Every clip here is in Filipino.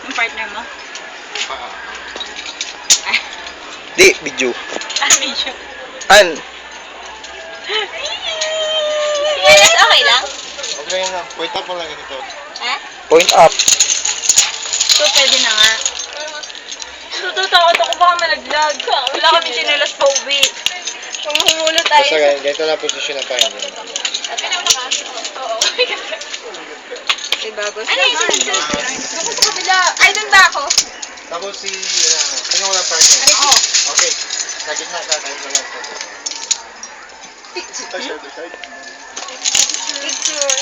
Yung partner mo? Di, video. Medyo. An? Yes, okay lang? Okay lang. Point up mo lang ito. Ha? Point up. So, pwede na nga. Natutakot ako baka malaglag. Wala kami chinelas pa uwi. Humulot tayo. Basta ganito na posisyon na tayo. Oo. May bago Ano yung sinunod? Ako sa kabila. Ay, doon ba ako? Tapos si... Sino walang partner? Oo. Okay. Sa gitna ka. Tayo na lang. Picture.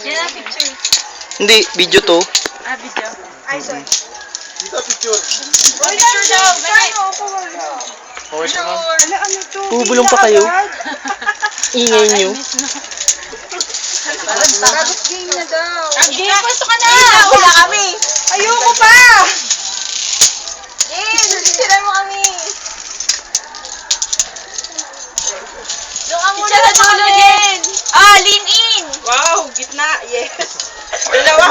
Yan ang picture. Hindi, video to. Ah, video. Ay, sorry. Dito picture. Picture daw. Okay ka na? Bubulong pa kayo. Ingay nyo. Tapos game na daw. Game, pwesto ka na. Wala kami. Ayoko pa. Game, sira mo kami. Doon ka muna sa dulo din. Ah, lean in. Wow, gitna. Yes. Dalawa.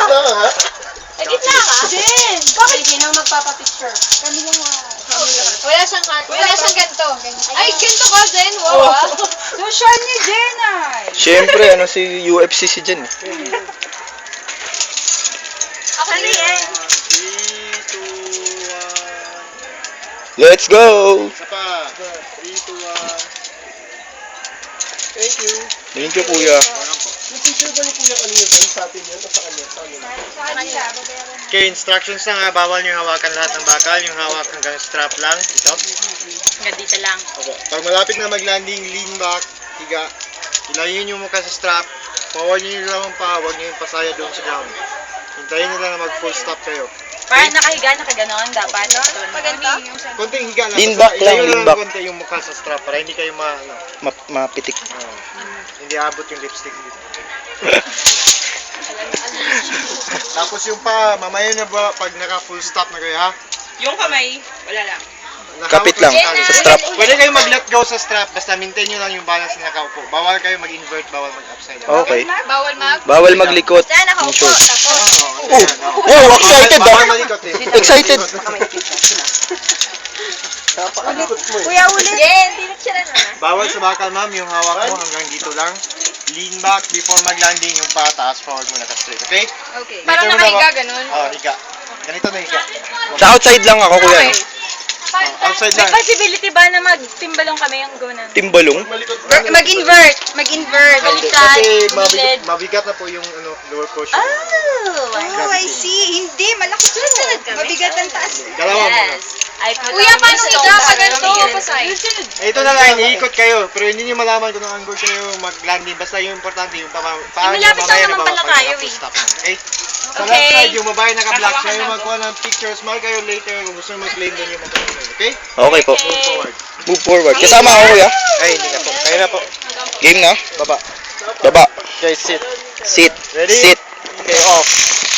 Sa gitna ka? Din. Bakit sino magpapapicture? Kami lang Wala siyang ganito. Ay, ganito ka din. Wow. Social ni Jenay. Siyempre, ano si UFC si Jen. Ako na yan. 3, 2, 1. Let's go! Isa pa. 3, 2, 1. Thank you. Thank you, kuya. Picture ba ni Kuya kanina ba? Sa atin yun o sa kanya? Sa kanya. Sa kanila, babayaran na. Okay, instructions na nga. Bawal nyo hawakan lahat ng bakal. Yung hawak hanggang strap lang. Ito. Hanggang dito lang. Okay. Pag malapit na mag-landing, lean back, higa. Ilayin nyo mukha sa strap. Forward nyo yung lamang pa. Huwag nyo yung pasaya doon sa ground. Hintayin nyo lang na mag-full stop kayo. Para nakahiga, nakaganon dapat. Maganda? Konting higa lang. Lean Basta back lang, ilayo lean ng back. konti yung mukha sa strap para hindi kayo Mapitik. hindi abot yung lipstick dito. Tapos yung pa, mamaya na ba pag naka-full stop na kayo ha? Yung kamay, wala lang. Kapit lang sa strap. Pwede kayo mag-let go sa strap, basta maintain nyo lang yung balance na nakaupo. Bawal kayo mag-invert, bawal mag-upside down. Okay. Bawal Bawal maglikot. Saan nakaupo? Yung short. Tapos. Oh, excited Bawal ah. malikot eh. Excited. Kuya, ulit. Jen, pinicture na. Bawal sa bakal ma'am, yung hawak mo hanggang dito lang. Lean back before mag-landing yung pataas, forward mo naka-straight, okay? Okay. Parang nakahiga ganun? Oo, higa. Ganito na higa. Sa outside lang ako, kuya. Outside lang. May possibility ba na magtimbalong kami yung gawin namin? Timbalong. Mag-invert. Mag-invert. Baliktad, Mabigat, gilid. mabigat na po yung lower portion. Oh, Oh, I see. Hindi, malaki to. Mabigat ang taas. Dalawa muna. Yes. Ay, Kuya, paano higa pa ganito? Pasay. Ito na lang, iikot kayo. Pero hindi nyo malaman kung anong angle kayo mag-landing. Basta yung importante, yung paano malapit lang naman pala tayo, full eh. stop. Okay? Sa Okay. left side, yung babae naka-black siya, Kakawakan yung natin. magkuha ng pictures. Mahal kayo later kung gusto nyo mag-claim doon yung mag-claim. Okay? Okay po. Move forward. Move forward. Kasama ako, kuya. Ay, hindi na po. Kayo na po. Game na. Baba. Baba. Okay, sit. Sit. Ready? Sit. Okay, off.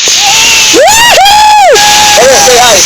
Woohoo! Oh, say hi.